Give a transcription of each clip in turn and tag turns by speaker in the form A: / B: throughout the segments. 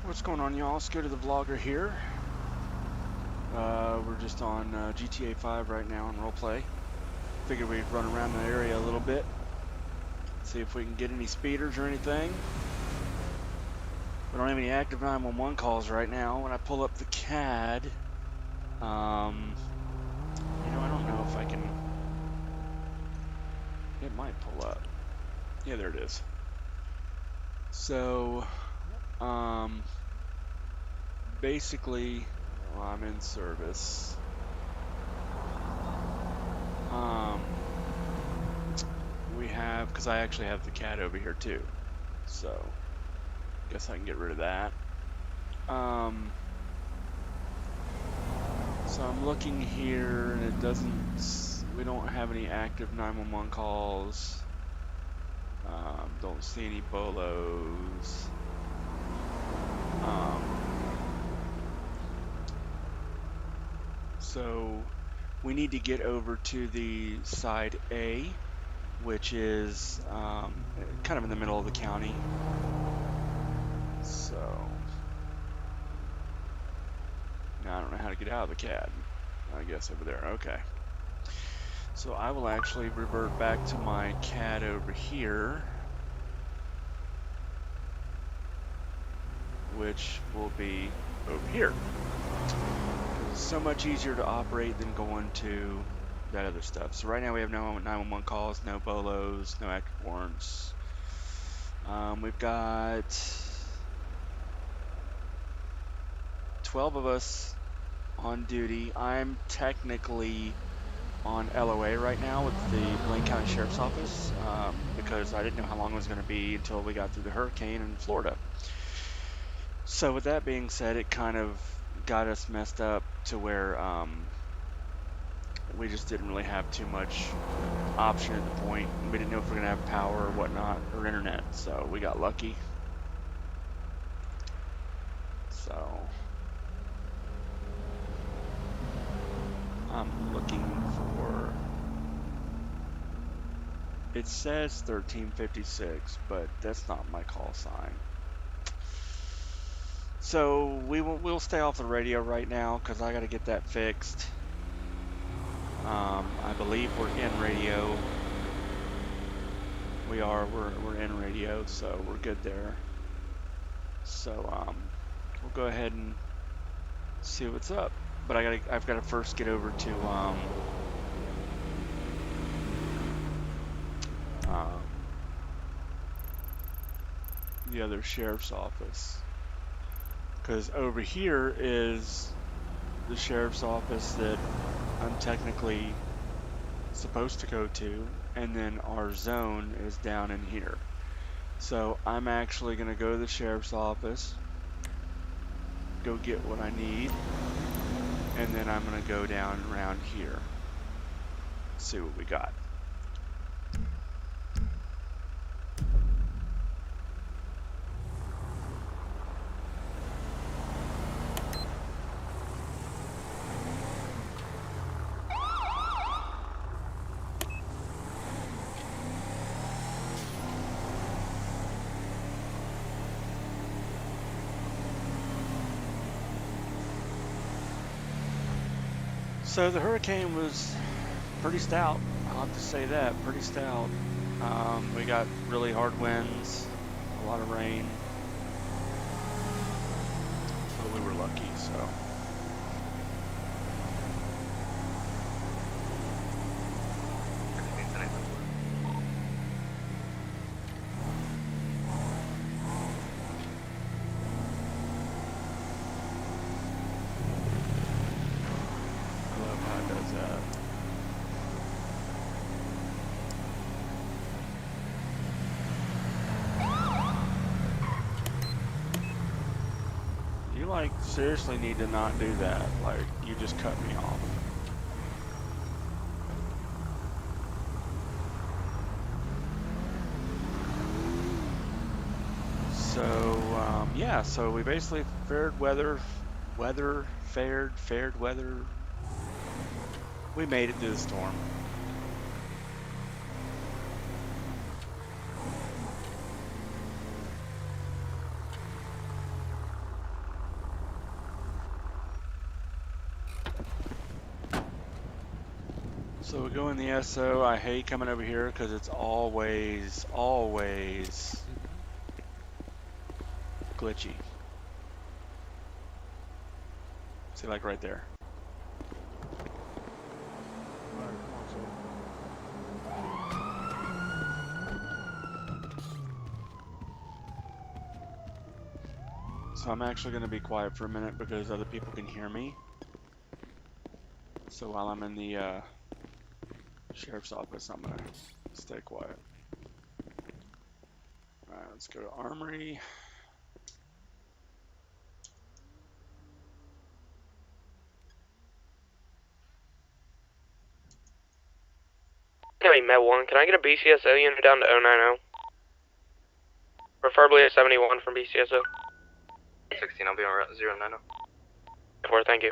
A: What's going on, y'all? Let's go to the vlogger here. We're just on GTA 5 right now on roleplay. Figured we'd run around the area a little bit, see if we can get any speeders or anything. We don't have any active 911 calls right now. When I pull up the CAD, I don't know if I can. It might pull up. Yeah, there it is. So, basically, well, I'm in service. We have, because I actually have the CAD over here too, so guess I can get rid of that. So I'm looking here, and it doesn't. We don't have any active 911 calls. Don't see any bolos. So we need to get over to the side A, which is kind of in the middle of the county. So now I don't know how to get out of the CAD. I guess over there. Okay. So I will actually revert back to my CAD over here, which will be over here. It's so much easier to operate than going to that other stuff. So right now we have no 911 calls, no bolos, no active warrants. We've got 12 of us on duty. I'm technically on LOA right now with the Blaine County Sheriff's Office because I didn't know how long it was going to be until we got through the hurricane in Florida. So with that being said, it kind of got us messed up to where we just didn't really have too much option at the point. We didn't know if we were going to have power or whatnot, or internet, so we got lucky. So I'm looking for, it says 1356, but that's not my call sign. So we'll stay off the radio right now because I got to get that fixed. I believe we're in radio. We're in radio, so we're good there. So we'll go ahead and see what's up. But I've got to first get over to the other sheriff's office, because over here is the sheriff's office that I'm technically supposed to go to, and then our zone is down in here. So I'm actually going to go to the sheriff's office, go get what I need, and then I'm going to go down around here, see what we got. So the hurricane was pretty stout. I'll have to say that, pretty stout. We got really hard winds, a lot of rain, but we were lucky, so. I love how it does that. You like seriously need to not do that. Like, you just cut me off. So yeah, so we basically fared weather. We made it through the storm. So we go in the SO. I hate coming over here because it's always glitchy. See, like right there. So I'm actually going to be quiet for a minute because other people can hear me. So while I'm in the sheriff's office, I'm going to stay quiet. Alright, let's go to Armory.
B: Hey, Met 1, can I get a BCSO unit down to 090? Preferably a 71 from BCSO.
C: 16, I'll be on route 090.
B: 4, thank you.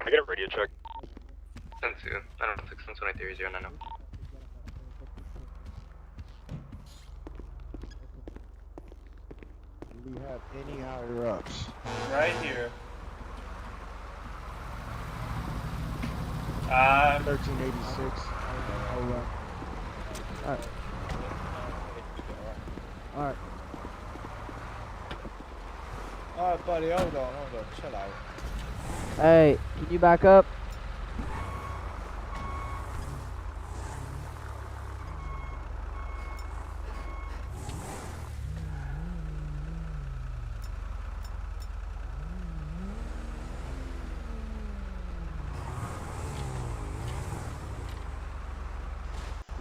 C: Can I get a radio check? 10-2, I don't know, 1623 090.
D: Do we have any higher ups?
E: Right here.
D: 1386. Hold on. Alright. Alright.
E: Alright, buddy, hold on, chill out.
F: Hey, can you back up?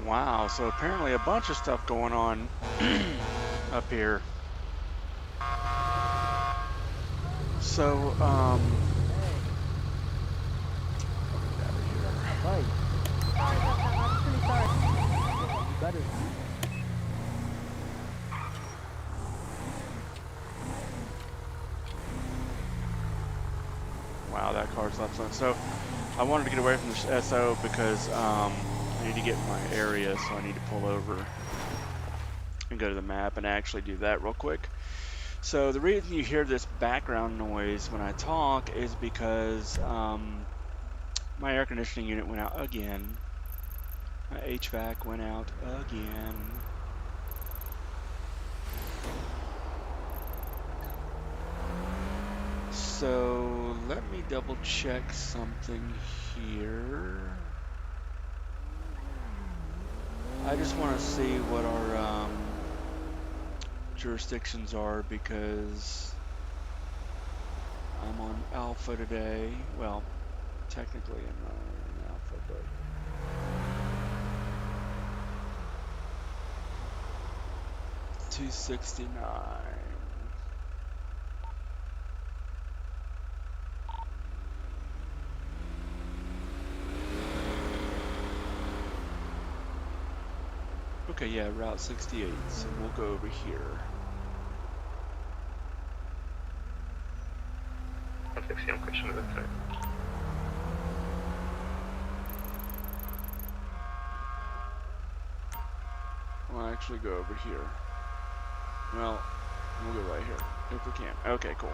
A: Wow, so apparently a bunch of stuff going on up here. So,
F: Right. Sorry about that. I'm pretty sorry. You better.
A: wow, that car's left on. So, I wanted to get away from the SO because I need to get in my area, so I need to pull over and go to the map and actually do that real quick. So the reason you hear this background noise when I talk is because my air conditioning unit went out again. My HVAC went out again. So let me double check something here. I just want to see what our jurisdictions are because I'm on Alpha today. Well, technically I'm not on Alpha, but $269. Okay, yeah, Route 68, so we'll go over here.
C: 116, I'm question of it, sorry.
A: We'll actually go over here. Well, we'll go right here, if we can. Okay, cool.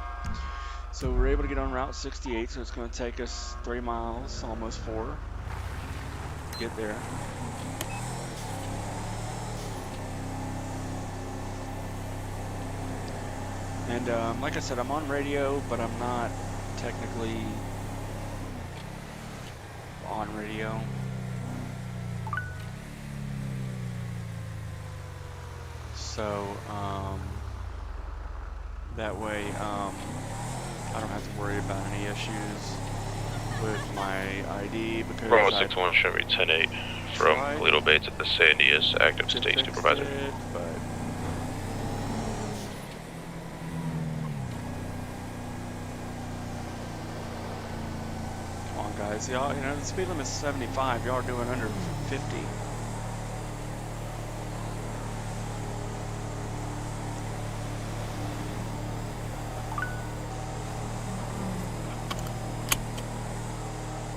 A: So we're able to get on Route 68, so it's going to take us 3 miles, almost 4, to get there. And like I said, I'm on radio, but I'm not technically on radio. So that way I don't have to worry about any issues with my ID because
G: Bravo 61 Chevy 10-8 from Toledo Bay to the Sandias, active state supervisor.
A: But come on, guys. guys. Y'all, you know, the speed limit's 75. Y'all are doing under 50.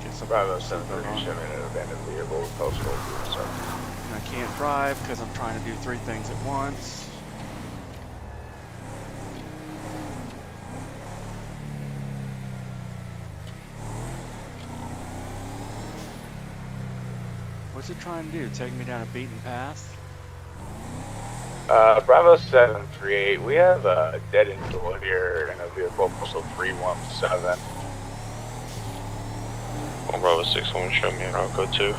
A: Get some
H: Bravo
A: seatbelt
H: 73
A: on.
H: showing an abandoned vehicle, postal 37.
A: And I can't drive because I'm trying to do 3 things at once. What's it trying to do? Take me down a beaten path?
H: Bravo 738, we have a dead end door here in a vehicle, postal 317.
G: Bravo 61, show me route code 2.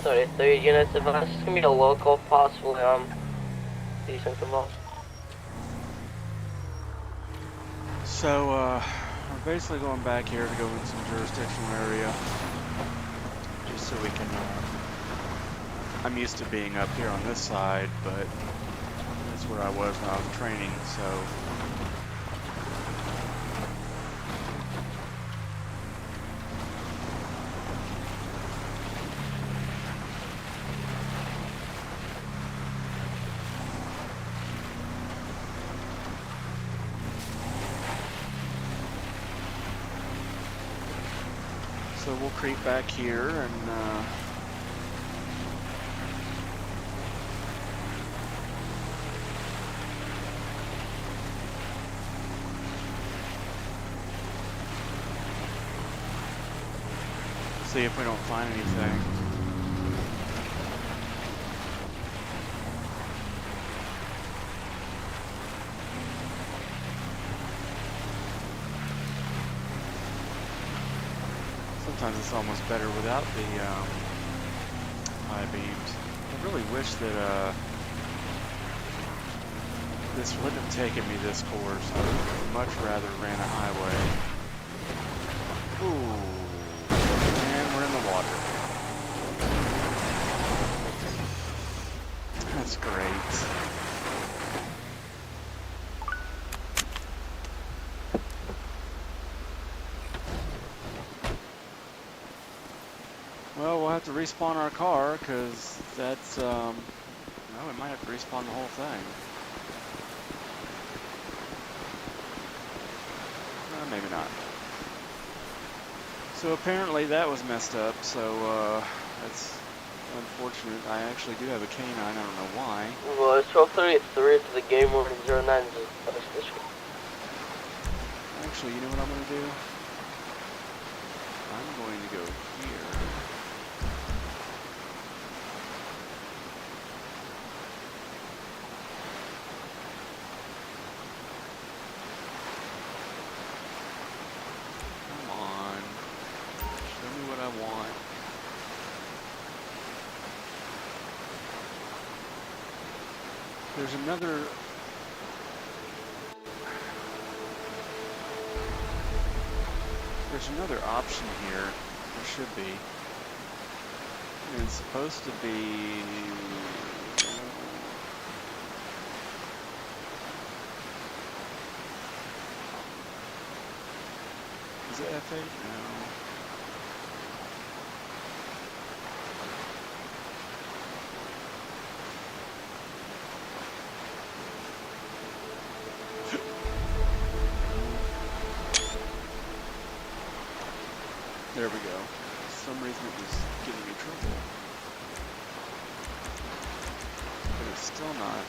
B: Sorry, 3 units advanced. It's gonna be a local, possibly decent involved.
A: So, we're basically going back here to go in some jurisdictional area. Just so we can, I'm used to being up here on this side, but that's where I was when I was training, so. So we'll creep back here and see if we don't find anything. Sometimes it's almost better without the high beams. I really wish that this wouldn't have taken me this course. I would much rather ran a highway. Ooh, and we're in the water. That's great. Well, we'll have to respawn our car, because that's, well, we might have to respawn the whole thing. Maybe not. So apparently that was messed up, so, that's unfortunate. I actually do have a canine, I don't know why.
B: Well, it's 1233 to the game warning 09 station.
A: Actually, you know what I'm going to do? I'm going to go here. There's another option here. There should be. And it's supposed to be. Is it F8? No. There we go. For some reason it was giving me trouble. But it's still not.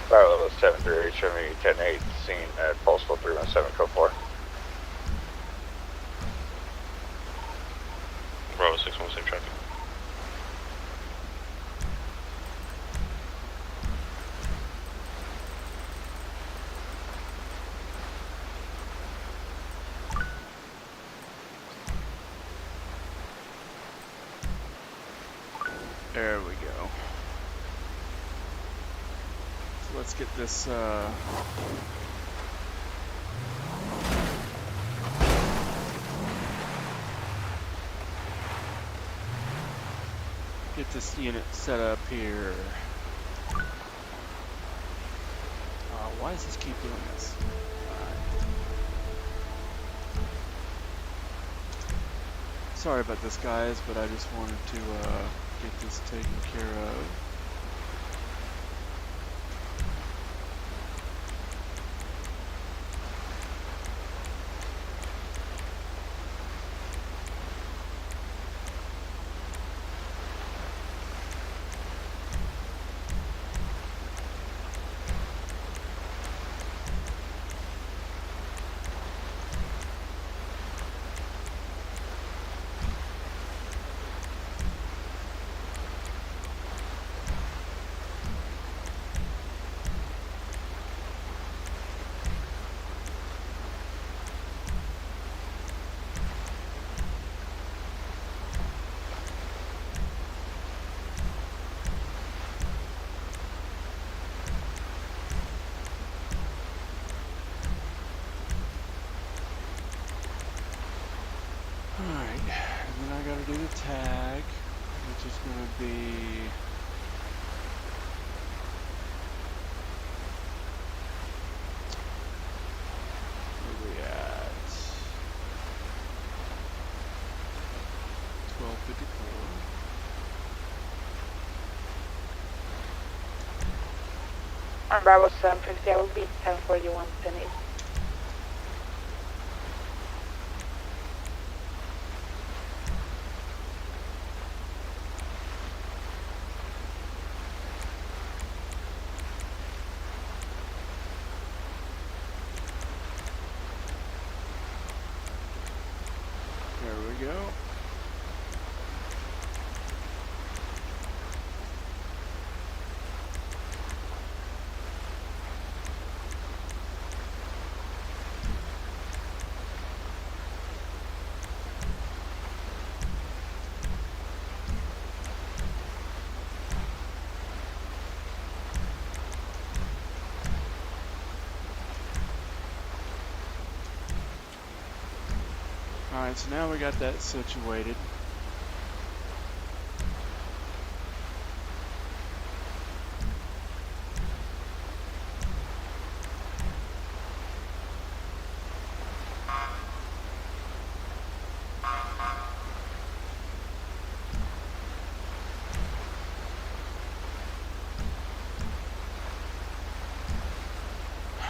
H: Bravo 738, show me 10-8, scene at postal 317, code 4.
G: Bravo 61, same traffic.
A: There we go. So let's get this, get this unit set up here. Why does this keep doing this? Alright. Sorry about this, guys, but I just wanted to get this taken care of. Alright, and then I gotta do the tag, which is gonna be where we at? 1254.
F: On Bravo 750, I will be 1041 Penny.
A: There we go. Alright, so now we got that situated.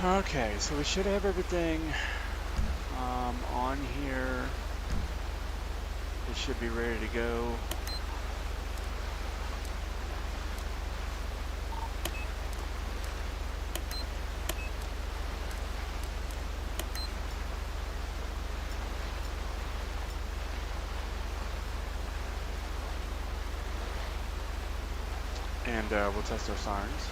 A: Okay, so we should have everything on here. It should be ready to go. And we'll test our sirens.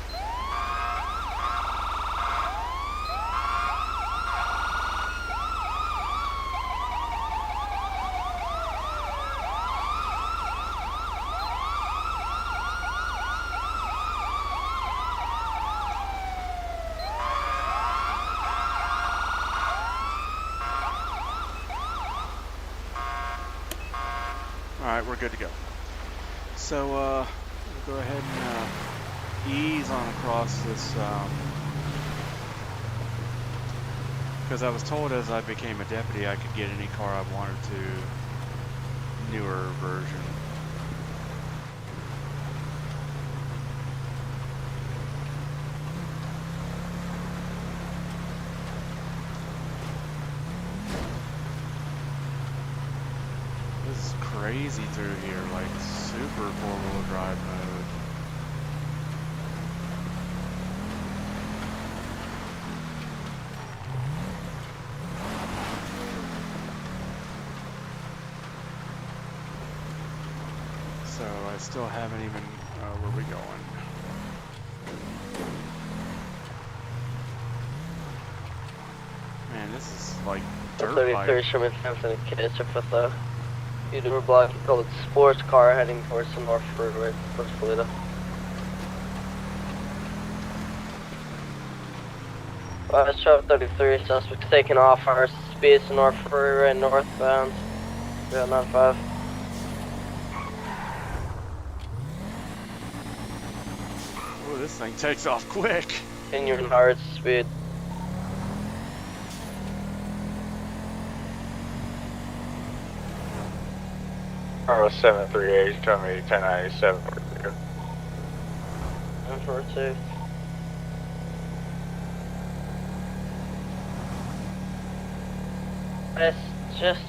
A: Alright, we're good to go. So, we'll go ahead and ease on across this, because I was told as I became a deputy I could get any car I wanted to, newer version. This is crazy through here, like super four-wheel drive mode. So I still haven't even, where we going? Man, this is like dirt bike.
B: 33 Sherman Hampton, catch up with the Peter Block, you call it sports car heading towards the North Freeway, towards Toledo. West Shop 33, suspect taking off our speeds to North Freeway northbound. 095.
A: Oh, this thing takes off quick.
B: Continuing hard speed.
H: Bravo 738, show me 1097 for you.
B: 1042. It's just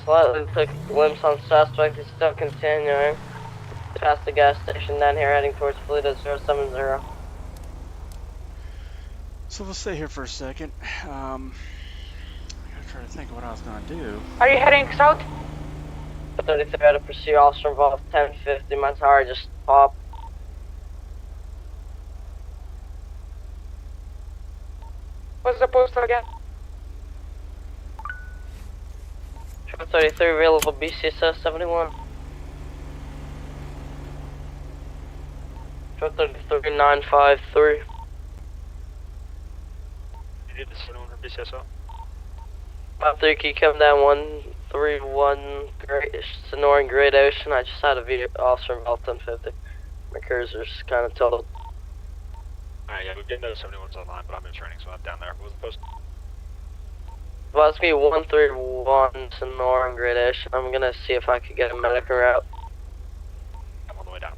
B: slightly took a glimpse on suspect. He's still continuing past the gas station down here, heading towards Toledo 070.
A: So we'll stay here for a second. I gotta try to think of what I was gonna do.
F: Are you heading south?
B: 33 had to pursue officer involved 1050. My tire just popped.
F: What's the postal again?
B: 33 available BCSS 71. 33 953.
C: You did the 71 for BCSO?
B: 53, can you come down 131 Great Sonora and Great Ocean? I just had a video officer involved 1050. My cursor's kind of totaled.
C: Alright, yeah, we did know 71's online, but I'm in training, so I'm down there. What was the post?
B: Well, it's me 131 Sonora and Great Ocean. I'm gonna see if I could get a medical route.
C: I'm on the way down.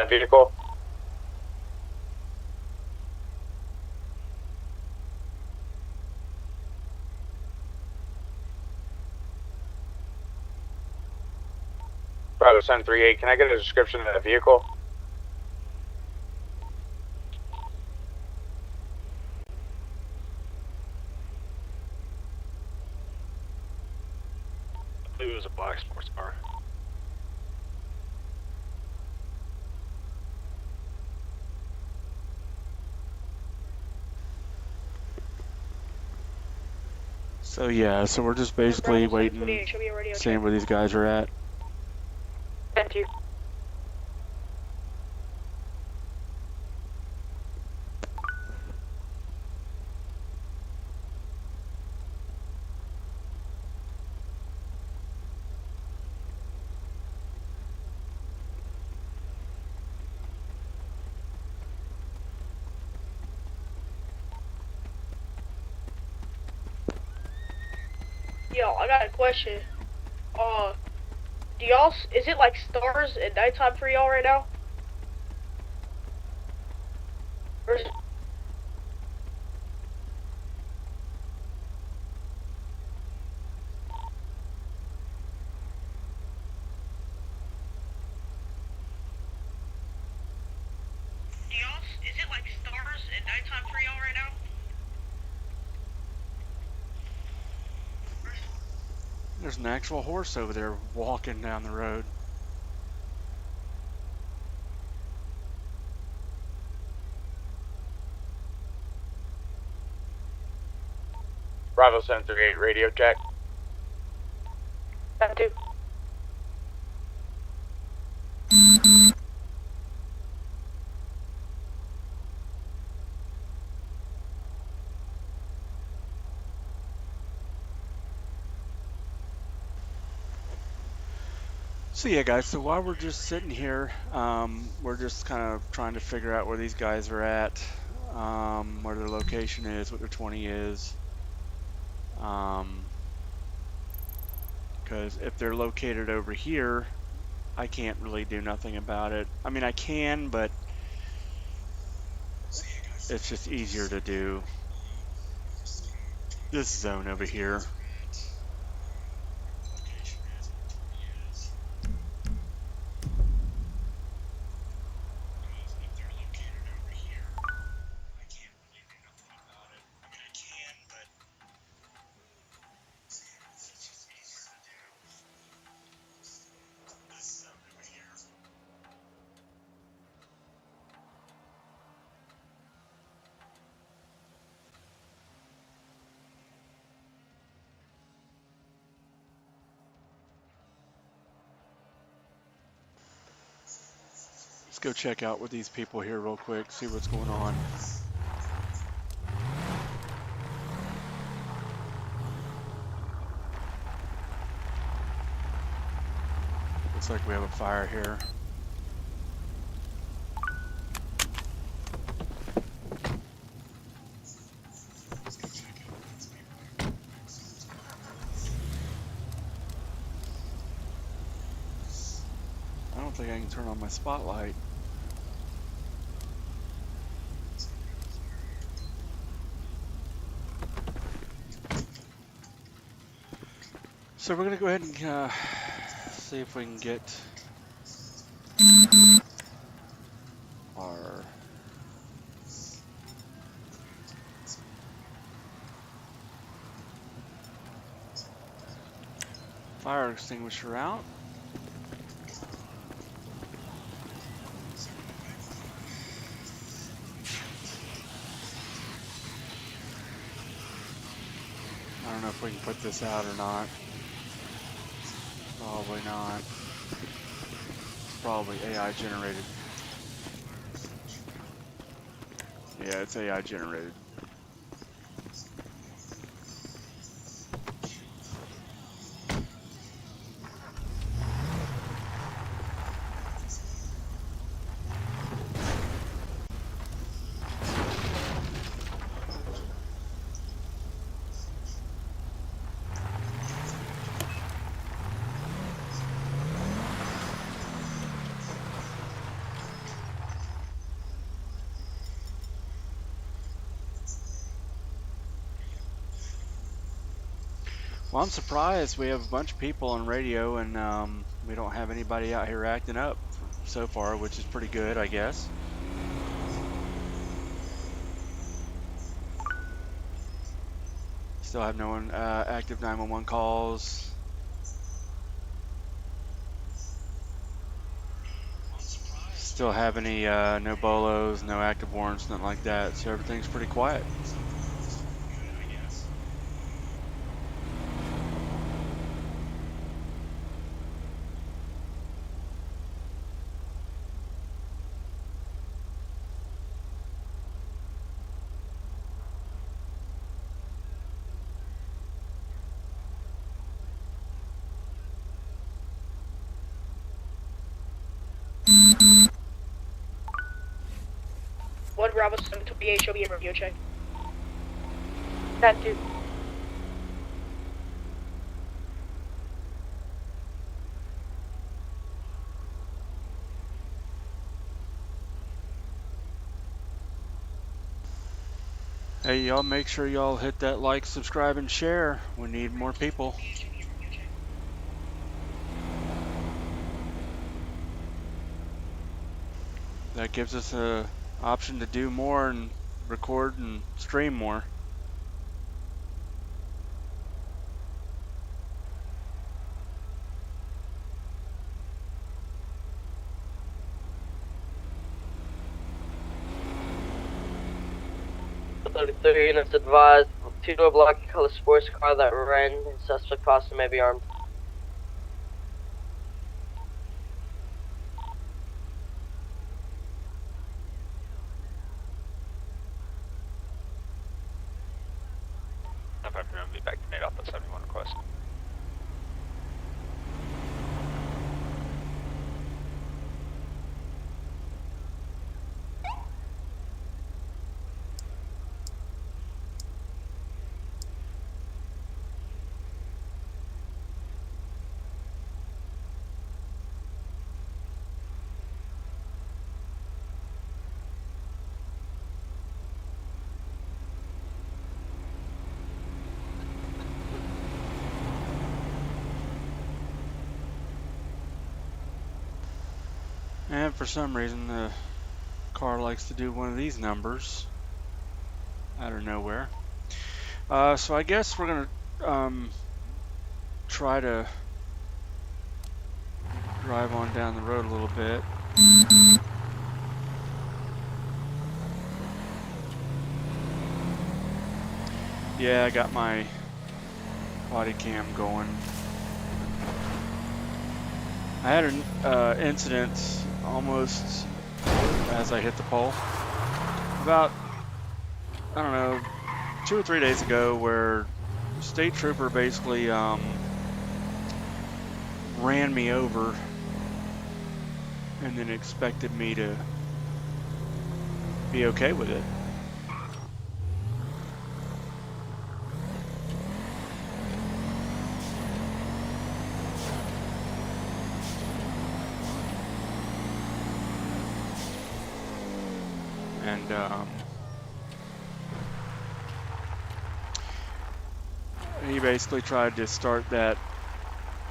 H: Vehicle. Bravo 738, can I get a description of that vehicle?
C: I believe it was a black sports car.
A: So yeah, so we're just basically waiting, seeing where these guys are at.
F: Thank you.
I: Yo, I got a question. Do y'all, is it like stars at nighttime for y'all right now? Or is it, is it like stars at nighttime for y'all right now?
A: There's an actual horse over there walking down the road.
H: Bravo 738, radio check.
F: 72.
A: So yeah guys, so while we're just sitting here, we're just kind of trying to figure out where these guys are at, where their location is, what their 20 is. Because if they're located over here, I can't really do nothing about it. I mean, I can, but it's just easier to do this zone over here. go check out with these people here real quick, see what's going on. Looks like we have a fire here. I don't think I can turn on my spotlight. So we're gonna go ahead and see if we can get our fire extinguisher out. I don't know if we can put this out or not. Probably not. It's probably AI generated. Yeah, it's AI generated. Well, I'm surprised we have a bunch of people on radio and we don't have anybody out here acting up so far, which is pretty good, I guess. Still have no one active 911 calls. Still have any no bolos, no active warrants, nothing like that. So everything's pretty quiet.
I: One Bravo 728 show me a review check.
F: That too.
A: Hey, y'all make sure y'all hit that like, subscribe, and share. We need more people. That gives us a option to do more and record and stream more.
B: .33 units advised. Two-door black color sports car that ran. Suspect possibly may be armed.
C: November, be back to made off the 71 request.
A: And for some reason, the car likes to do one of these numbers out of nowhere. So I guess we're gonna try to drive on down the road a little bit. Yeah, I got my body cam going. I had an incident almost as I hit the pole. About, I don't know, 2 or 3 days ago, where state trooper basically ran me over and then expected me to be okay with it. And he basically tried to start that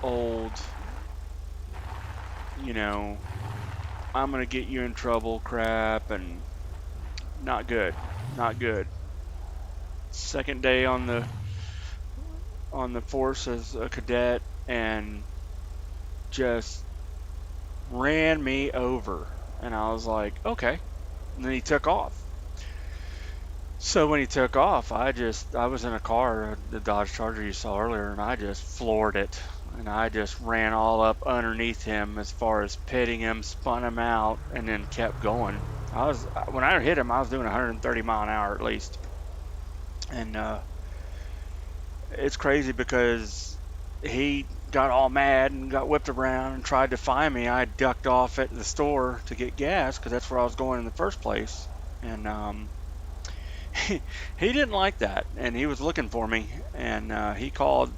A: old, you know, I'm gonna get you in trouble crap, and not good, not good. Second day on the force as a cadet, and just ran me over, and I was like, okay. And then he took off. So when he took off, I was in a car, the Dodge Charger you saw earlier, and I just floored it. And I just ran all up underneath him as far as pitting him, spun him out, and then kept going. When I hit him, I was doing 130 mile an hour at least. And it's crazy because he got all mad and got whipped around and tried to find me. I ducked off at the store to get gas because that's where I was going in the first place. And he didn't like that, and he was looking for me, and he called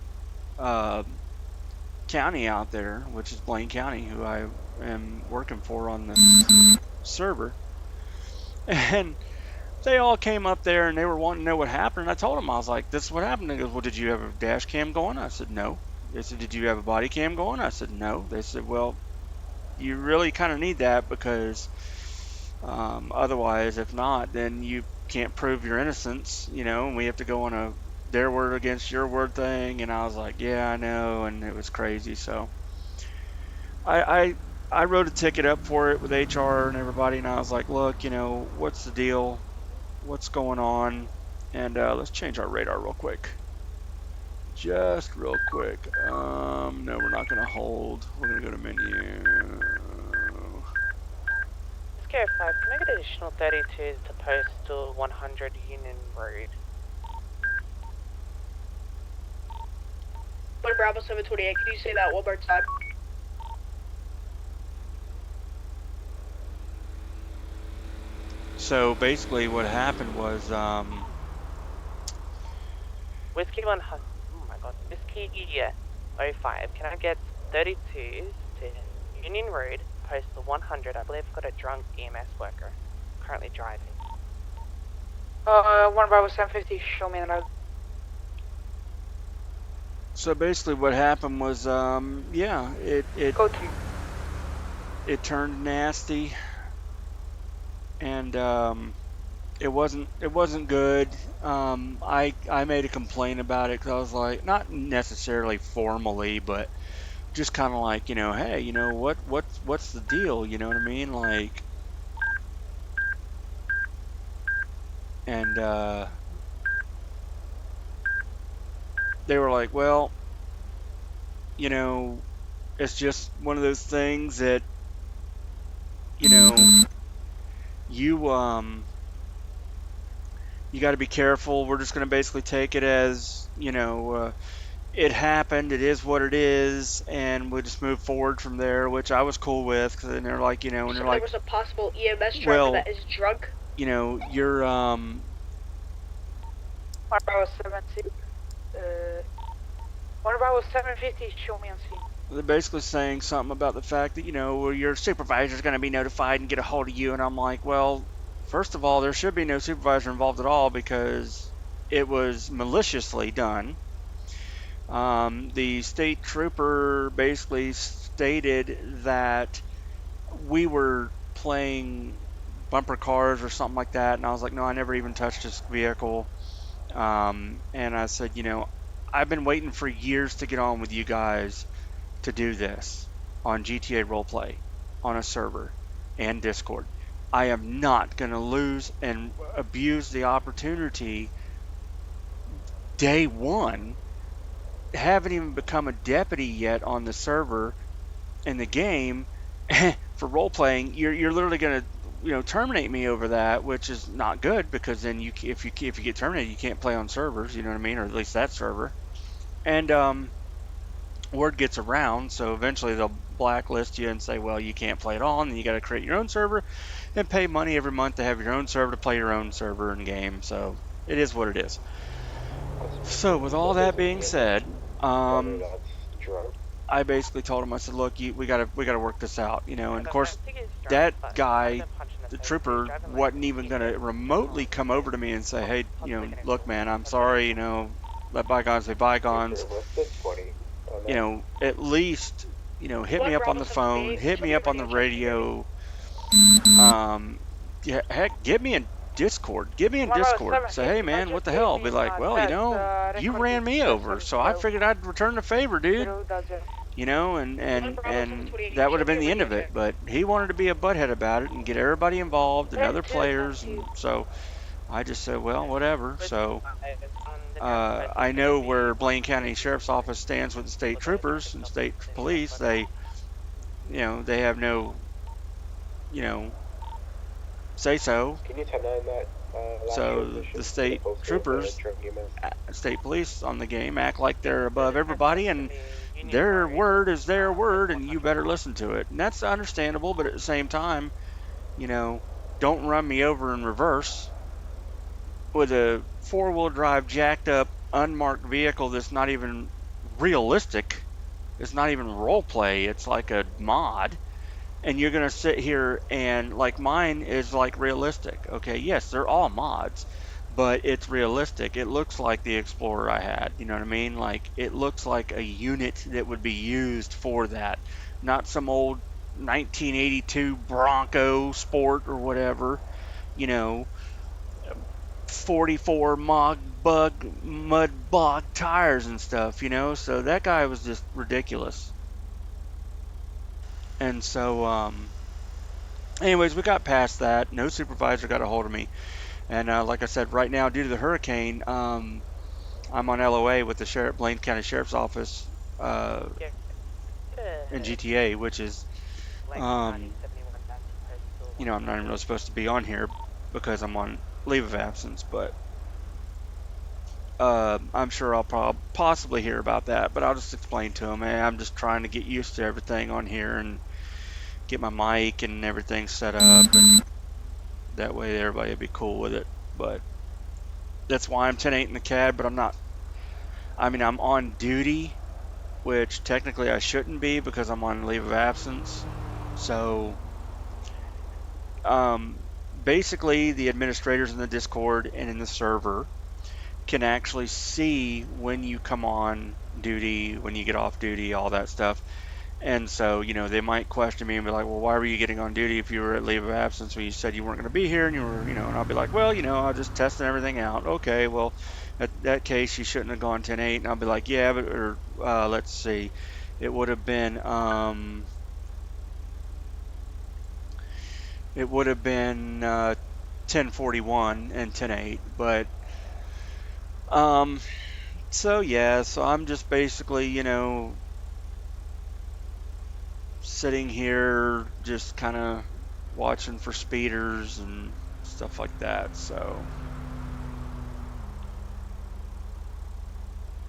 A: county out there, which is Blaine County, who I am working for on the server, and they all came up there and they were wanting to know what happened. And I told them, I was like, this is what happened. They goes, well, did you have a dash cam going? I said, no. They said, did you have a body cam going? I said, no. They said, well, you really kind of need that because otherwise, if not, then you can't prove your innocence, you know, and we have to go on a their word against your word thing. And I was like, yeah, I know, and it was crazy. So I wrote a ticket up for it with HR and everybody, and I was like, look, you know, what's the deal? What's going on? And let's change our radar real quick. Just real quick. No, we're not going to hold. We're going to go to menu.
F: Scare 5, can I get additional 32s to postal 100 Union Road?
I: But Bravo 728, can you say that one more time?
A: So basically what happened was,
F: Whiskey 100, oh my god, Whiskey 05, can I get 32s to Union Road, postal 100, I believe I've got a drunk EMS worker, currently driving. 1 Bravo 750, show me the road.
A: so basically what happened was, yeah,
F: Go to.
A: it turned nasty, and it wasn't good. I made a complaint about it because I was like, not necessarily formally, but just kind of like, you know, hey, you know, what's the deal, you know what I mean, like, and they were like, well, you know, it's just one of those things that, you know, you got to be careful. We're just going to basically take it as, you know, it happened, it is what it is, and we'll just move forward from there, which I was cool with, because then they're like, you know, and
I: So
A: they're
I: there
A: like,
I: was a possible EMS driver
A: well,
I: that is drunk?
A: you know, you're
F: 1 Bravo 70, 1 Bravo 750, show me on scene.
A: they're basically saying something about the fact that, you know, well, your supervisor's going to be notified and get a hold of you, and I'm like, well, first of all, there should be no supervisor involved at all because it was maliciously done. The state trooper basically stated that we were playing bumper cars or something like that, and I was like, no, I never even touched this vehicle. And I said, you know, I've been waiting for years to get on with you guys to do this on GTA Roleplay, on a server, and Discord. I am not going to lose and abuse the opportunity day one. Haven't even become a deputy yet on the server in the game for role playing. You're literally gonna, terminate me over that, which is not good because then if you get terminated, you can't play on servers. You know what I mean, or at least that server. And word gets around, so eventually they'll blacklist you and say, well, you can't play at all, and then you got to create your own server and pay money every month to have your own server to play your own server and game. So it is what it is. So with all that being said, I basically told him, I said, look, we gotta work this out, and of course that guy, the trooper, wasn't even gonna remotely come over to me and say, hey, look, man, I'm sorry, let bygones be bygones. At least, hit me up on the phone, hit me up on the radio. Yeah, heck, get me in Discord. Get me in Discord. Say, hey, man, what the hell? I'll be like, well, you ran me over, so I figured I'd return the favor, dude. And that would have been the end of it. But he wanted to be a butthead about it and get everybody involved and other players. And so I just said, well, whatever. So I know where Blaine County Sheriff's Office stands with the state troopers and state police. They have no, say so.
J: Can you 10-9 that?
A: So the state troopers, state police on the game act like they're above everybody, and their word is their word, and you better listen to it. And that's understandable, but at the same time, don't run me over in reverse with a four-wheel drive, jacked up, unmarked vehicle that's not even realistic. It's not even role play. It's like a mod. And you're going to sit here and, like, mine is, like, realistic. Okay, yes, they're all mods, but it's realistic. It looks like the Explorer I had, you know what I mean? Like, it looks like a unit that would be used for that. Not some old 1982 Bronco Sport or whatever, 44 mud bog tires and stuff, So that guy was just ridiculous. And so, anyways, we got past that. No supervisor got a hold of me. And like I said, right now, due to the hurricane, I'm on LOA with the Blaine County Sheriff's Office in GTA, which is, I'm not even really supposed to be on here because I'm on leave of absence, but I'm sure I'll possibly hear about that, but I'll just explain to them, hey, I'm just trying to get used to everything on here and get my mic and everything set up, and that way everybody will be cool with it. But that's why I'm 10-8 in the CAD, but I'm on duty, which technically I shouldn't be because I'm on leave of absence. So basically the administrators in the Discord and in the server can actually see when you come on duty, when you get off duty, all that stuff. And so, they might question me and be like, well, why were you getting on duty if you were at leave of absence when you said you weren't going to be here? And you were, and I'll be like, well, I was just testing everything out. Okay, well, at that case, you shouldn't have gone 10-8. And I'll be like, yeah, but, let's see. It would have been, 1041 and 10-8, but, so yeah, so I'm just basically, sitting here just kind of watching for speeders and stuff like that. So,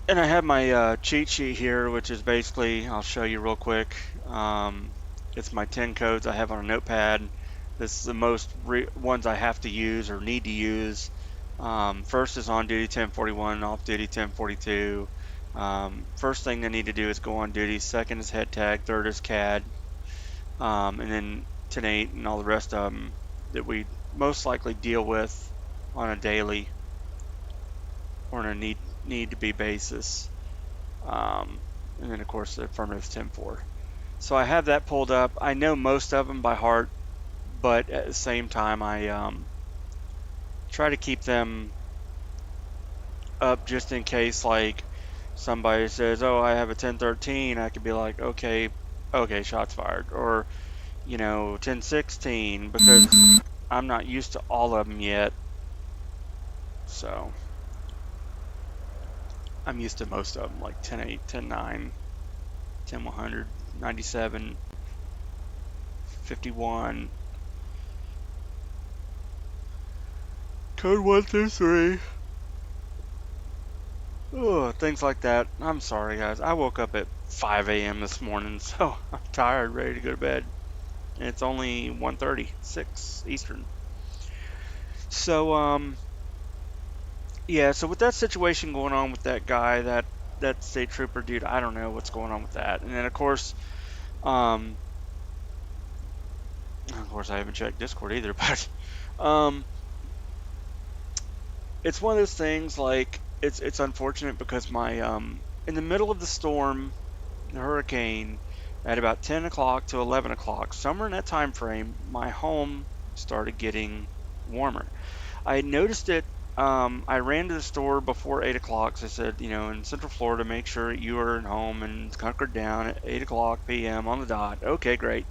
A: and I have my cheat sheet here, which is basically, I'll show you real quick. It's my 10 codes I have on a notepad. This is the most ones I have to use or need to use. First is on duty 1041, off duty 1042. First thing I need to do is go on duty. Second is head tag. Third is CAD. And then 10-8 and all the rest of them that we most likely deal with on a daily or on a need to be basis. And then of course the affirmative 10-4. So I have that pulled up. I know most of them by heart, but at the same time I try to keep them up just in case, like, somebody says, oh, I have a 1013, I could be like, okay, shots fired. Or, 1016, because I'm not used to all of them yet. So, I'm used to most of them, like 10-8, 10-9, 10-100, 97, 51, Code 123. Oh, things like that. I'm sorry, guys. I woke up at 5 a.m. this morning, so I'm tired, ready to go to bed. And it's only 1:30, 6 Eastern. So, yeah, so with that situation going on with that guy, that state trooper dude, I don't know what's going on with that. And then, of course, I haven't checked Discord either, but, it's one of those things, like, it's unfortunate because my, in the middle of the storm, the hurricane, at about 10 o'clock to 11 o'clock, somewhere in that time frame, my home started getting warmer. I had noticed it. I ran to the store before 8 o'clock. So I said, in Central Florida, make sure you are at home and it's hunkered down at 8 o'clock p.m. on the dot. Okay, great.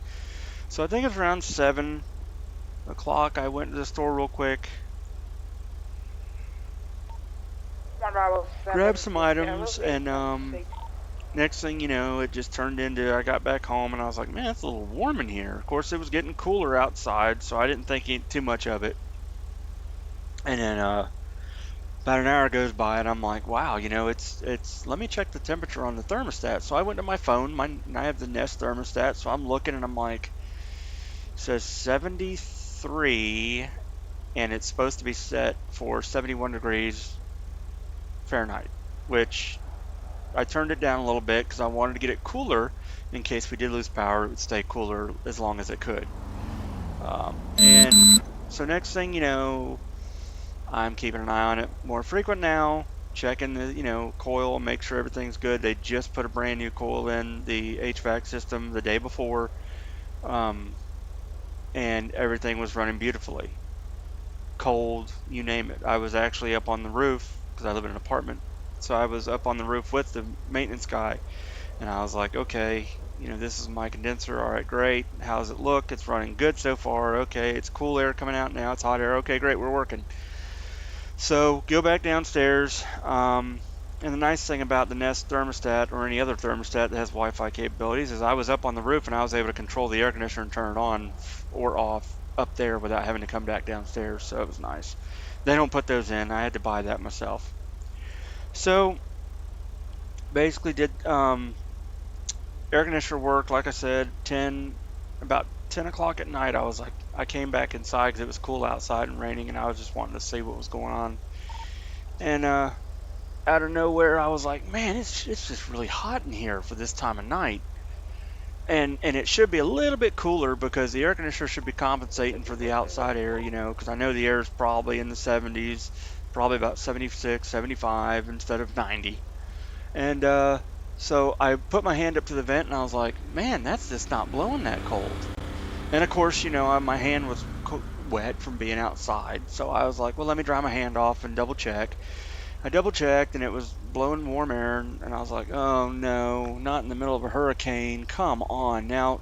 A: So I think it's around 7 o'clock. I went to the store real quick, grabbed some items, and next thing you know, it just turned into, I got back home and I was like, man, it's a little warm in here. Of course, it was getting cooler outside, so I didn't think too much of it. And then about an hour goes by and I'm like, wow, it's let me check the temperature on the thermostat. So I went to my phone, I have the Nest thermostat, so I'm looking and I'm like, it says 73 and it's supposed to be set for 71 degrees Fahrenheit, which I turned it down a little bit because I wanted to get it cooler in case we did lose power. It would stay cooler as long as it could. And so next thing you know, I'm keeping an eye on it more frequent now, checking the coil, make sure everything's good. They just put a brand new coil in the HVAC system the day before, and everything was running beautifully. Cold, you name it. I was actually up on the roof because I live in an apartment, so I was up on the roof with the maintenance guy, and I was like, okay, this is my condenser. All right, great. How does it look? It's running good so far. Okay, it's cool air coming out now. It's hot air. Okay, great. We're working. So go back downstairs, and the nice thing about the Nest thermostat or any other thermostat that has Wi-Fi capabilities is I was up on the roof and I was able to control the air conditioner and turn it on or off up there without having to come back downstairs, so it was nice. They don't put those in. I had to buy that myself. So basically did air conditioner work, like I said, about 10 o'clock at night. I came back inside because it was cool outside and raining, and I was just wanting to see what was going on. And out of nowhere, I was like, man, it's just really hot in here for this time of night. And it should be a little bit cooler because the air conditioner should be compensating for the outside air, because I know the air is probably in the 70s, probably about 76, 75 instead of 90. And so I put my hand up to the vent and I was like, man, that's just not blowing that cold. And of course, my hand was wet from being outside. So I was like, well, let me dry my hand off and double check. I double checked and it was blowing warm air. And I was like, oh no, not in the middle of a hurricane. Come on. Now,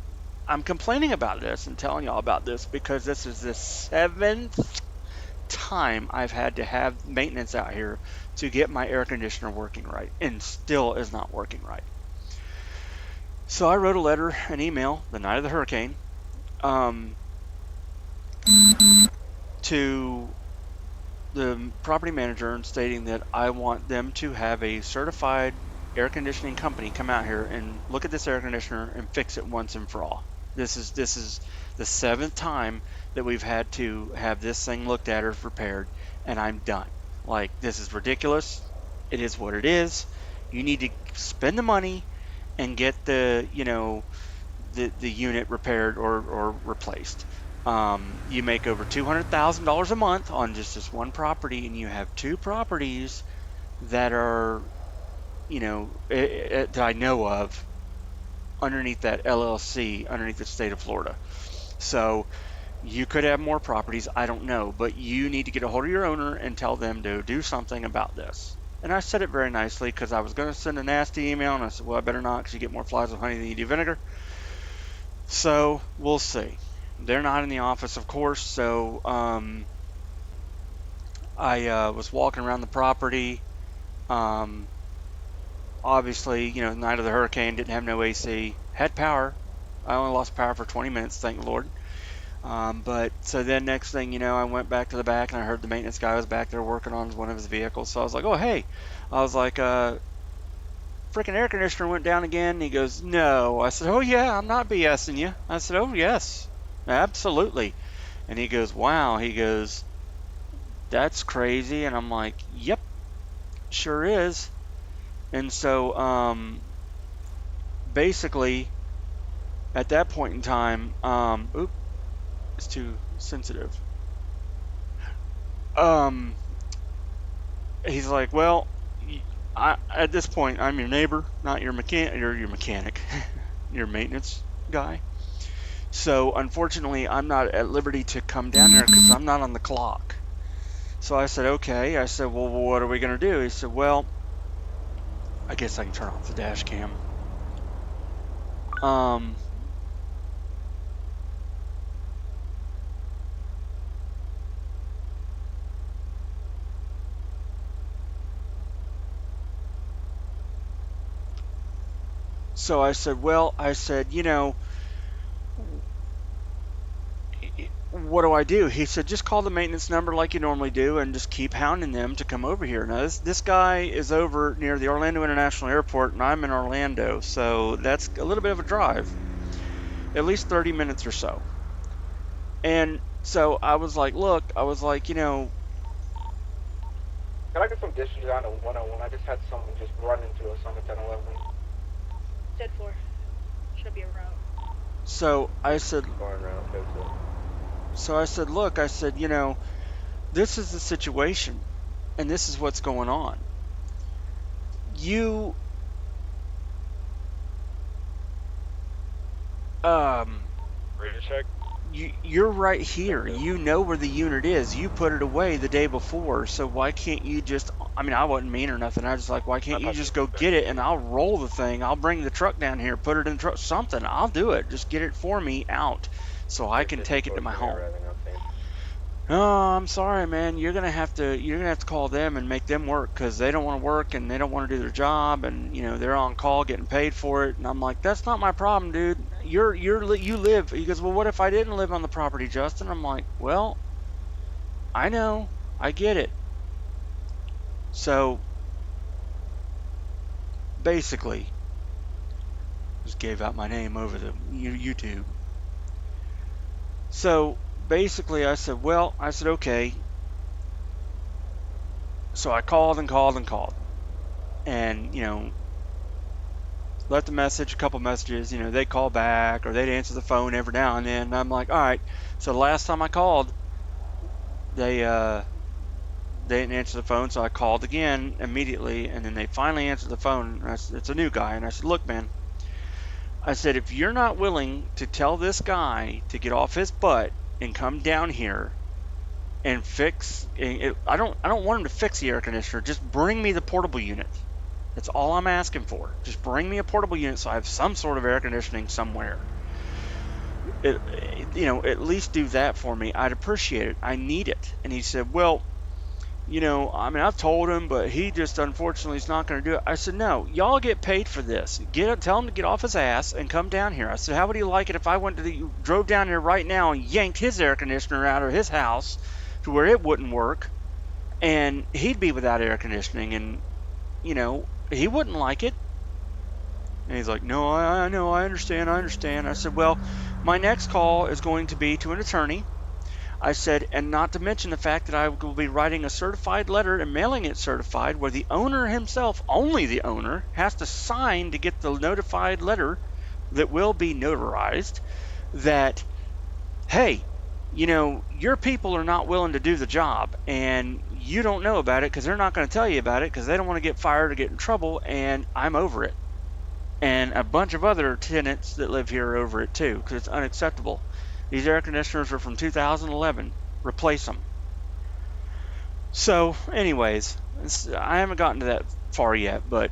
A: I'm complaining about this and telling y'all about this because this is the 7th time I've had to have maintenance out here to get my air conditioner working right, and still is not working right. So I wrote a letter, an email, the night of the hurricane, to the property manager and stating that I want them to have a certified air conditioning company come out here and look at this air conditioner and fix it once and for all. This is the 7th time that we've had to have this thing looked at or repaired, and I'm done. Like, this is ridiculous. It is what it is. You need to spend the money and get the unit repaired or replaced. You make over $200,000 a month on just this one property, and you have 2 properties that are, that I know of underneath that LLC, underneath the state of Florida. So you could have more properties, I don't know, but you need to get a hold of your owner and tell them to do something about this. And I said it very nicely because I was going to send a nasty email, and I said, well, I better not because you get more flies with honey than you do vinegar. So we'll see. They're not in the office, of course, so I was walking around the property. Obviously, the night of the hurricane, didn't have no AC, had power. I only lost power for 20 minutes, thank the Lord. But so then next thing you know, I went back to the back and I heard the maintenance guy was back there working on one of his vehicles. So I was like, oh, hey. I was like, freaking air conditioner went down again. And he goes, no. I said, oh, yeah, I'm not BSing you. I said, oh, yes, absolutely. And he goes, wow. He goes, that's crazy. And I'm like, yep, sure is. And so basically at that point in time, oops. It's too sensitive. He's like, well, at this point, I'm your neighbor, not your mechanic. You're your mechanic, your maintenance guy. So unfortunately, I'm not at liberty to come down there because I'm not on the clock. So I said, okay. I said, well, what are we gonna do? He said, well, I guess I can turn off the dash cam. So I said, well, you know, what do I do? He said, just call the maintenance number like you normally do and just keep hounding them to come over here. Now, this guy is over near the Orlando International Airport, and I'm in Orlando, so that's a little bit of a drive, at least 30 minutes or so. And so I was like, look, you know.
H: Can I get some dishes on a 101? I just had someone just run into us on the 1011.
I: Dead 4. Should be a route.
A: So I said, look, I said, you know, this is the situation, and this is what's going on. You,
H: Radio check.
A: you're right here. You know where the unit is. You put it away the day before, so why can't you just, I mean, I wasn't mean or nothing. I was like, why can't you just go get it and I'll roll the thing. I'll bring the truck down here, put it in the truck, something. I'll do it. Just get it for me out so I can take it to my home. Oh, I'm sorry, man. You're gonna have to call them and make them work because they don't want to work and they don't want to do their job, and you know they're on call getting paid for it. And I'm like, that's not my problem, dude. You live. He goes, well, what if I didn't live on the property, Justin? I'm like, well, I know, I get it. So basically, just gave out my name over the YouTube. So basically, I said, okay. So I called and called and called, and you know, left a couple messages. You know, they call back or they'd answer the phone every now and then. And I'm like, all right. So the last time I called, they didn't answer the phone, so I called again immediately, and then they finally answered the phone. And it's a new guy, and I said, look, man. I said, if you're not willing to tell this guy to get off his butt and come down here and fix it, I don't want him to fix the air conditioner. Just bring me the portable unit. That's all I'm asking for. Just bring me a portable unit so I have some sort of air conditioning somewhere. You know, at least do that for me. I'd appreciate it. I need it. And he said, well, you know, I mean, I've told him, but he just unfortunately is not going to do it. I said, no, y'all get paid for this. Tell him to get off his ass and come down here. I said, how would he like it if I drove down here right now and yanked his air conditioner out of his house to where it wouldn't work, and he'd be without air conditioning, and you know, he wouldn't like it. And he's like, no, I know, I understand. I said, well, my next call is going to be to an attorney. I said, and not to mention the fact that I will be writing a certified letter and mailing it certified where the owner himself, only the owner, has to sign to get the notified letter that will be notarized that, hey, you know, your people are not willing to do the job, and you don't know about it because they're not going to tell you about it because they don't want to get fired or get in trouble, and I'm over it. And a bunch of other tenants that live here are over it too because it's unacceptable. These air conditioners are from 2011. Replace them. So, anyways, I haven't gotten to that far yet, but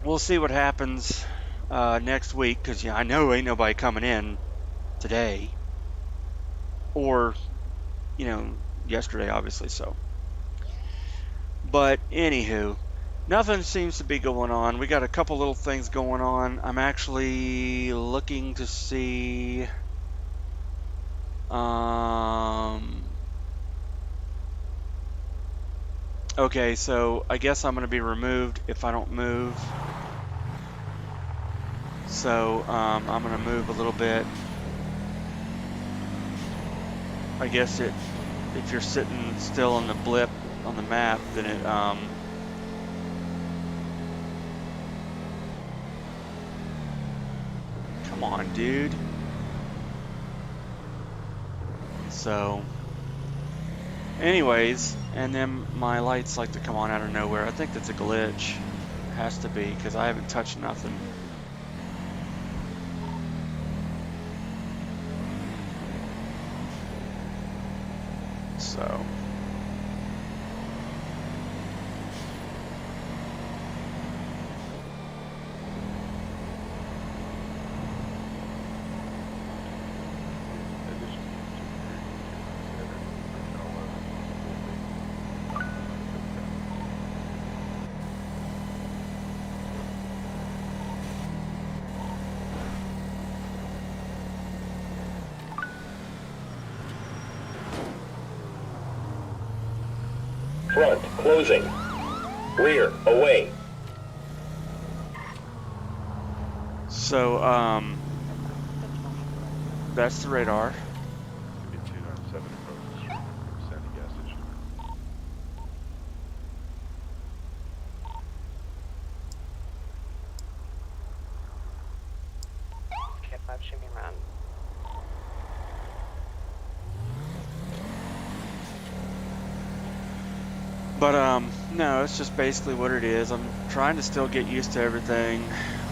A: we'll see what happens next week because I know ain't nobody coming in today or, you know, yesterday, obviously. So, but anywho, nothing seems to be going on. We got a couple little things going on. I'm actually looking to see Okay, so I guess I'm gonna be removed if I don't move. So I'm gonna move a little bit. I guess if you're sitting still on the blip on the map, then it come on, dude. So anyways, and then my lights like to come on out of nowhere. I think that's a glitch. It has to be, because I haven't touched nothing. So
J: Front, closing. Rear, away.
A: So, that's the radar.
G: Maybe 297 approaches from Sandy gas station.
F: Cat 5 shimmy around.
A: But, no, it's just basically what it is. I'm trying to still get used to everything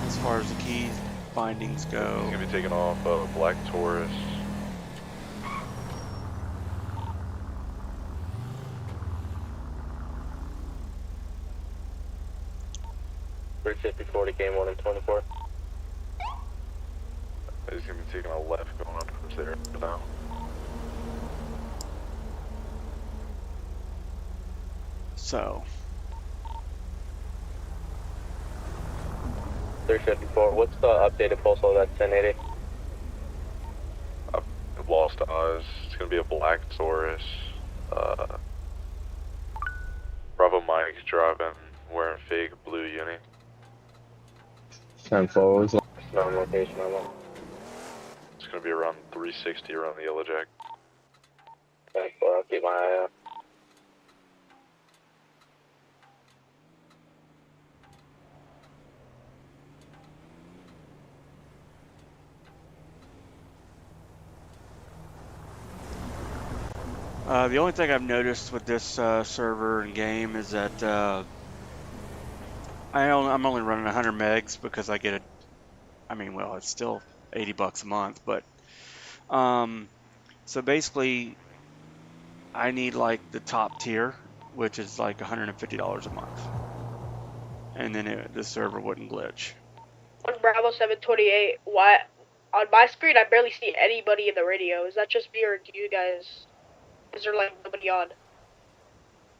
A: as far as the key findings go.
G: He's gonna be taking off Black Taurus.
C: Before the game 1 and 24.
G: He's gonna be taking a left going up towards there now.
A: So,
C: 354, what's the updated pulse of that 1080?
G: I've lost eyes. It's gonna be a Black Taurus. Bravo Mike driving, wearing fake blue uni.
C: 10-4, what's the location on that?
G: It's gonna be around 360 around the Yellow Jack.
C: 10-4, I'll keep my eye out.
A: the only thing I've noticed with this server and game is that I'm only running 100 megs because I get it. I mean, well, it's still $80 a month, but so basically, I need like the top tier, which is like $150 a month, and then the server wouldn't glitch.
I: On Bravo 728, why on my screen I barely see anybody in the radio. Is that just me, or do you guys? Is there like nobody on?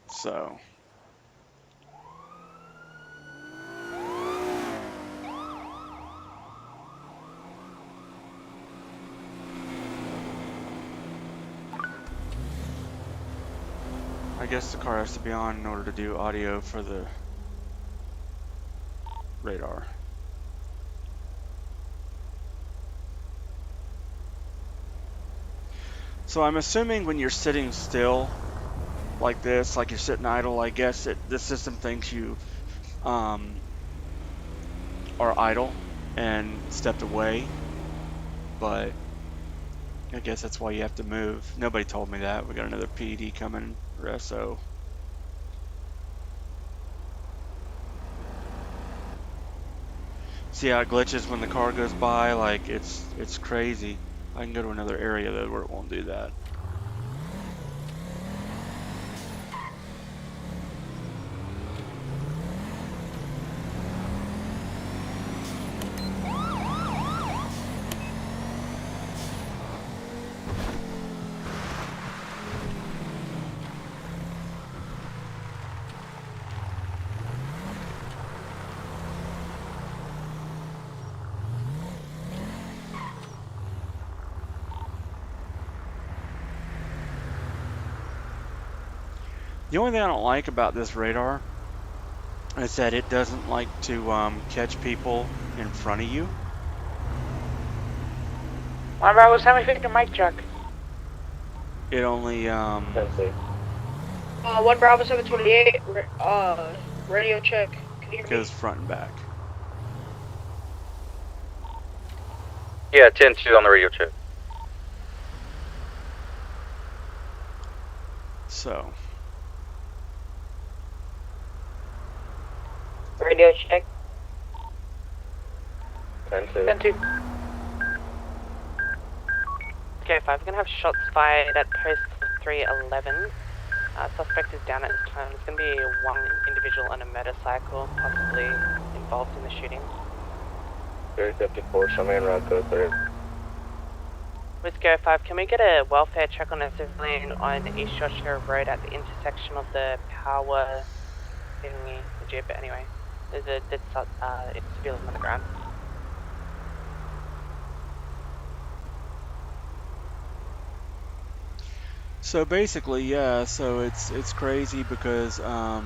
A: So. I guess the car has to be on in order to do audio for the radar. So I'm assuming when you're sitting still like this, like you're sitting idle, I guess the system thinks you are idle and stepped away, but I guess that's why you have to move. Nobody told me that. We got another PED coming, or SO. See how it glitches when the car goes by? Like, it's crazy. I can go to another area though where it won't do that. The only thing I don't like about this radar is that it doesn't like to catch people in front of you.
F: 1 Bravo 7 Victor, mic check.
A: It only
I: 1 Bravo 728, radio check. Can you hear me?
A: goes front and back.
C: Yeah, 10-2 on the radio check.
A: So
B: Radio check.
C: 10-2.
F: Okay, 5, we're gonna have shots fired at post 311. Suspect is down at this time. There's gonna be one individual on a motorcycle, possibly involved in the shooting.
C: 354, show me in route code 3.
F: Whiskey 05, can we get a welfare check on a civilian on East Joshua Road at the intersection of the power thingy, the jeep, but anyway. There's a dead civilian on the ground.
A: So basically, yeah, so it's crazy because
B: 311.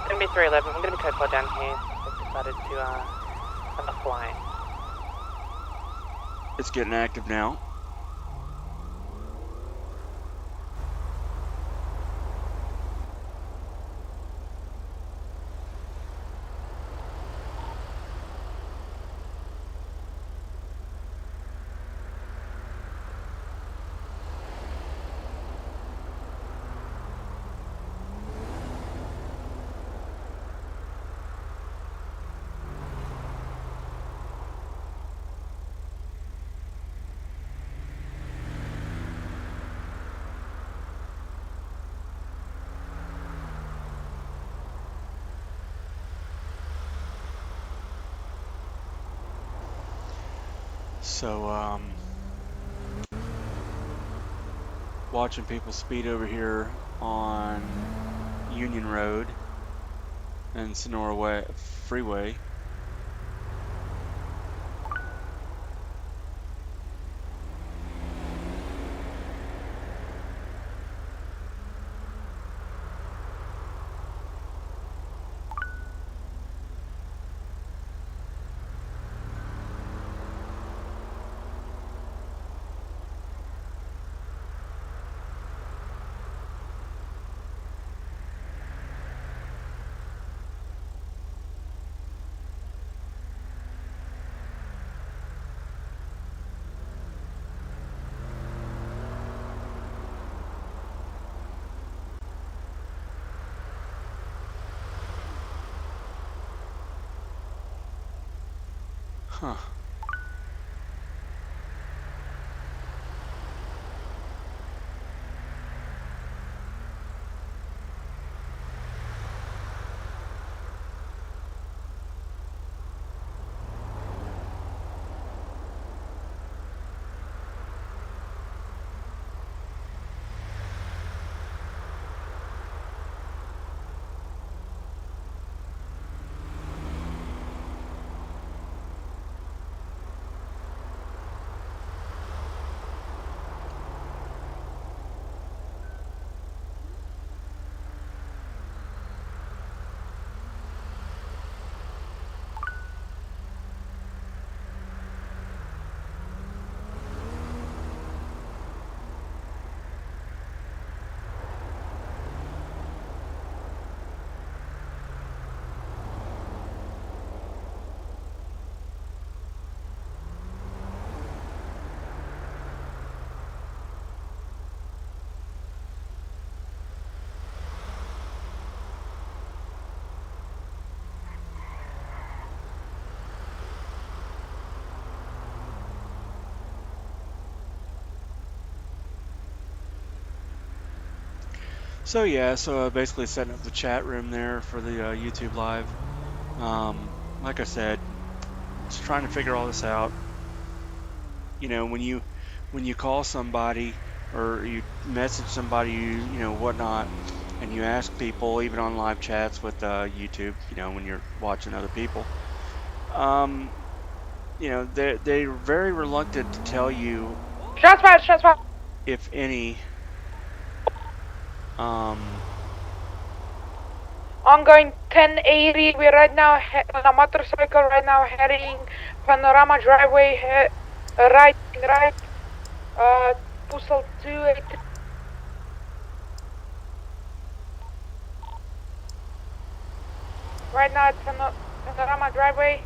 F: It's gonna be 311. I'm gonna be code 4 down here. I've decided to have a fly.
A: it's getting active now. So, watching people speed over here on Union Road and Sonora Freeway. Huh. So yeah, so basically setting up the chat room there for the YouTube live. Like I said, just trying to figure all this out. You know, when you call somebody or you message somebody, you know, whatnot, and you ask people, even on live chats with YouTube, you know, when you're watching other people, you know, they're very reluctant to tell you
I: Shots fired, shots fired.
A: if any,
I: Ongoing 1080. We're right now on a motorcycle. Right now heading Panorama Driveway. Right. Postal 283. Right now at Panorama Driveway.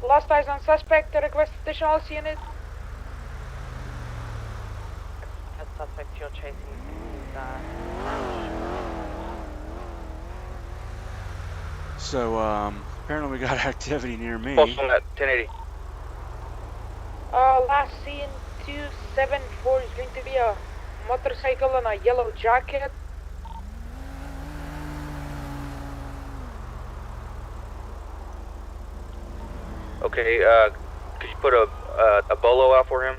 I: Lost eyes on suspect. Request additional unit.
F: That suspect you're chasing is
A: so apparently we got activity near me.
H: Postal at 1080.
I: Last seen 274 is going to be a motorcycle and a yellow jacket.
H: Okay, could you put a bolo out for him?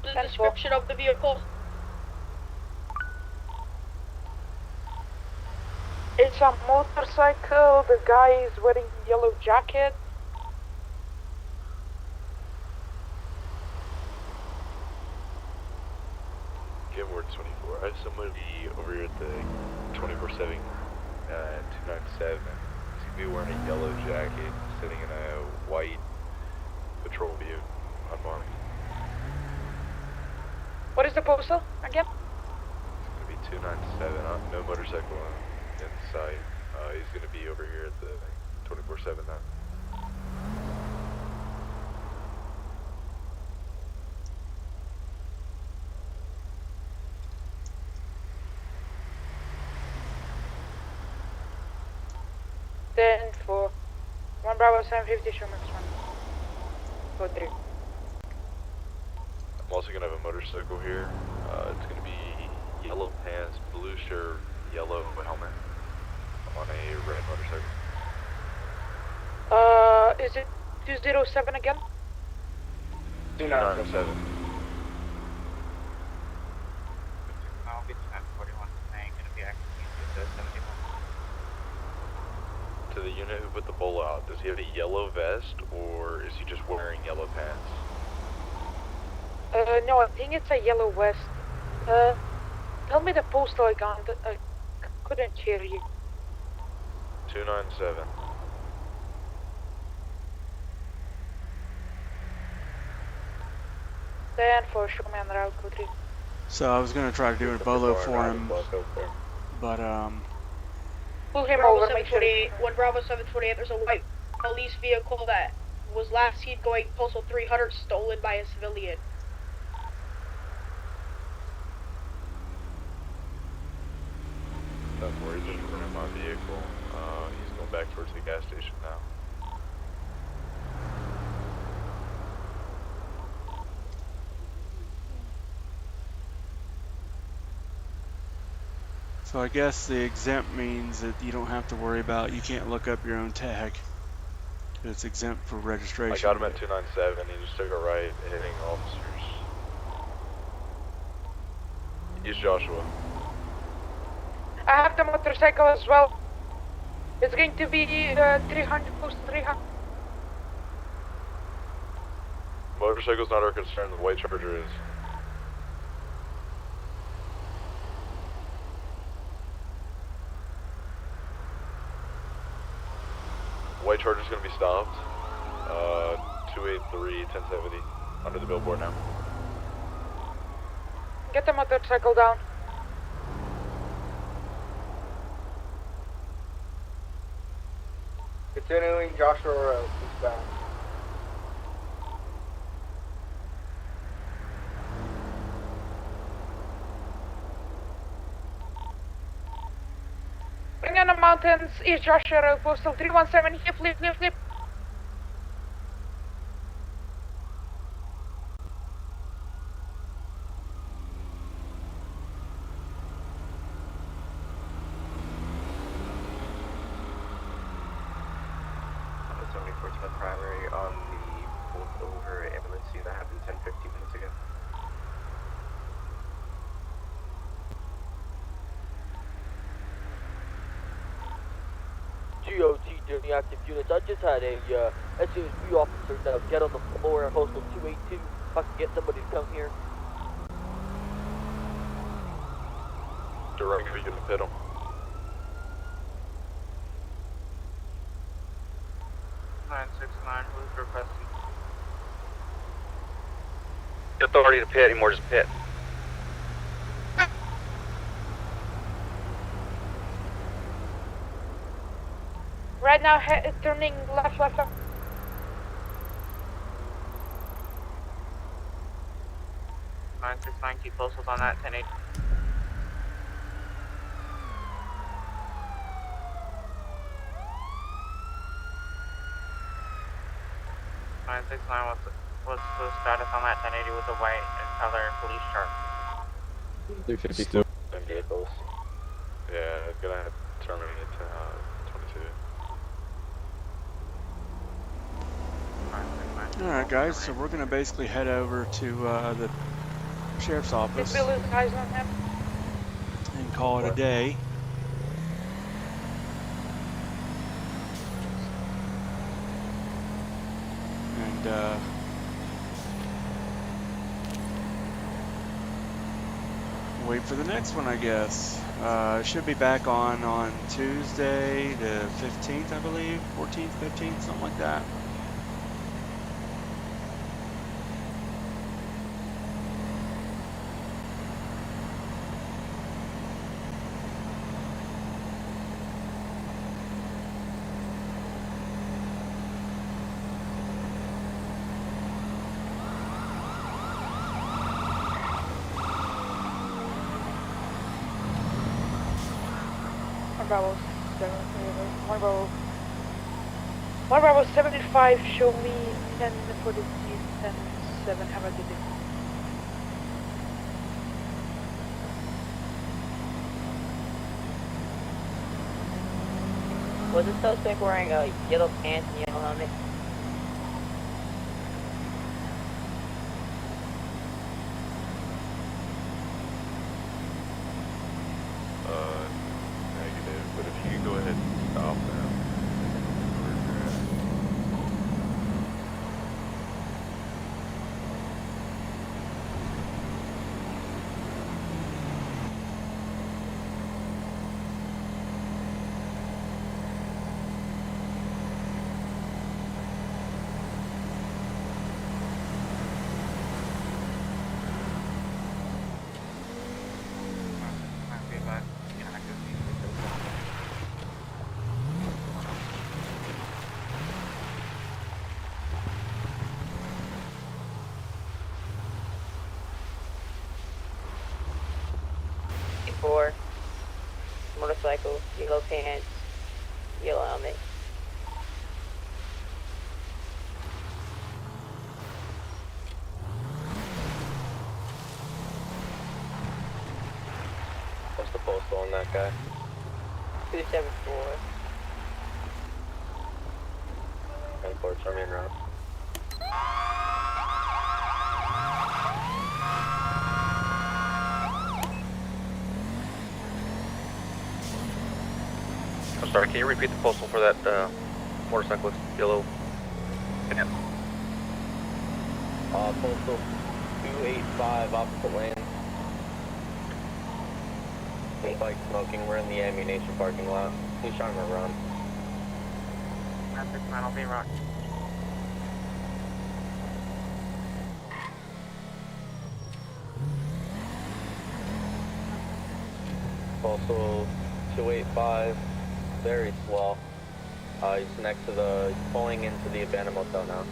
I: The description of the vehicle. It's a motorcycle. The guy is wearing yellow jacket.
K: Game Ward 24. I have somebody over here at the 24/7 297. He's gonna be wearing a yellow jacket, sitting in a white patrol vehicle on Monty.
I: What is the postal again?
K: It's gonna be 297. No motorcycle in sight. He's gonna be over here at the 24/7 now.
I: Then for 1 Bravo 750, show me this one. Code 3.
K: I'm also gonna have a motorcycle here. It's gonna be yellow pants, blue shirt, yellow helmet. I'm on a red motorcycle.
I: Is it 207 again?
K: 297.
C: I'll be 41. I'm gonna be acting with 71.
K: To the unit who put the bowl out, does he have a yellow vest or is he just wearing yellow pants?
I: No, I think it's a yellow vest. Tell me the postal again. I couldn't hear you.
K: 297.
I: Then for show me on the route, code 3.
A: So I was gonna try to do a bolo for him, but
I: Pull him Bravo over, make sure. 728, 1 Bravo 728, there's a white police vehicle that was last seen going postal 300, stolen by a civilian.
K: That's where he's in front of my vehicle. He's going back towards the gas station now.
A: so I guess the exempt means that you don't have to worry about, you can't look up your own tag. It's exempt for registration.
K: I got him at 297. He just took a right, hitting officers. East Joshua.
I: I have the motorcycle as well. It's going to be 300, post 300.
K: Motorcycle's not our concern, the white charger is. White charger's gonna be stopped. 283, 1070, under the billboard now.
I: Get the motorcycle down.
E: Continuing Joshua Road, eastbound.
I: Bring on the mountains, East Joshua Road, postal 317, here, flip.
C: The primary on the pulled over ambulance scene that happened 10-15 minutes ago.
E: GOT
B: to any active units. I just had a SUSB officer get on the floor at Postal 282. If I can get somebody to come here.
K: Direct, if you can hit him.
E: Who's requesting?
H: Authority to pit, anymore just pit.
I: Right now, turning left.
E: 969, keep postals on that, 10-8. What's the status on that 1080 with the white and color police chart?
K: 350 still in vehicles. Yeah, gonna terminate to 22.
A: Alright guys, so we're gonna basically head over to the sheriff's office
I: This bill is eyes on him.
A: and call it a day. And wait for the next one, I guess. Should be back on Tuesday the 15th, I believe, 14th, 15th, something like that.
I: Bravo 7, 1 Bravo 75, show me 10 for the 10 7, have a good day.
B: Was the suspect wearing yellow pants and yellow helmet?
K: Negative, but if you can go ahead and stop them.
B: Four, motorcycle, yellow pants, yellow helmet.
C: What's the postal on that guy?
B: 274.
C: 10-4, show me en route.
H: I'm sorry, can you repeat the postal for that motorcyclist, yellow? Yeah.
C: Postal 285, opposite lane. Bike smoking, we're in the ammunition parking lot. He's trying to run.
E: 969, I'll be rock.
C: Postal 285, very slow. He's next to the, pulling into the abandoned motel now.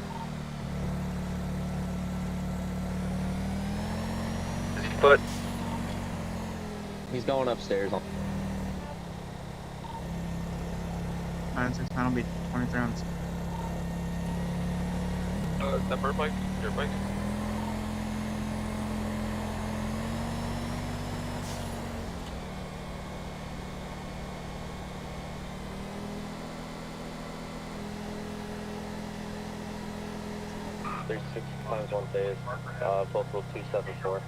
H: Is he foot?
C: He's going upstairs.
E: 969 will be 23 on.
H: Is that bird bike? Dirt bike?
C: There's 6 times 1 phase, postal 274.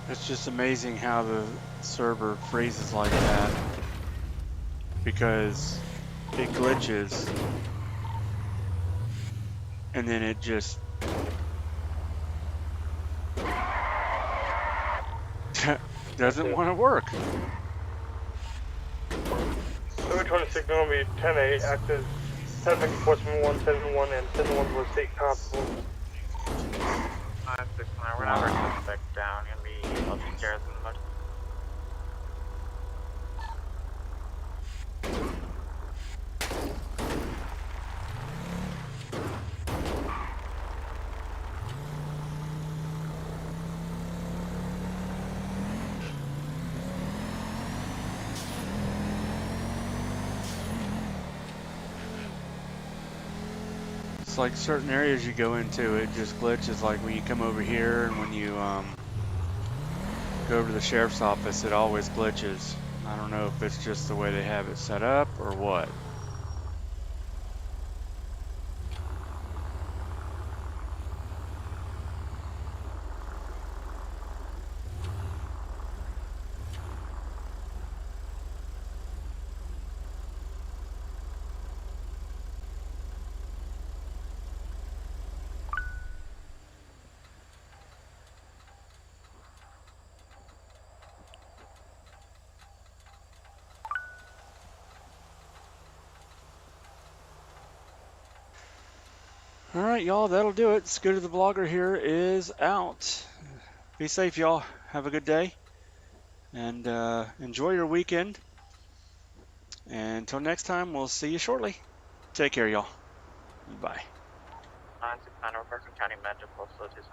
A: It's just amazing how the server freezes like that because it glitches and then it just doesn't want to work.
L: 26 going to be 10-8, active traffic enforcement 171 and 71 was state constable.
E: 969, we're gonna have our suspect down, gonna be upstairs in the mud.
A: It's like certain areas you go into, it just glitches. Like when you come over here and when you go over to the sheriff's office, it always glitches. I don't know if it's just the way they have it set up or what. Alright, y'all, that'll do it. Scooter the Vlogger here is out. Be safe, y'all. Have a good day. And enjoy your weekend. And until next time, we'll see you shortly. Take care, y'all. Bye.
E: 969, Robertson County Medical Facilities.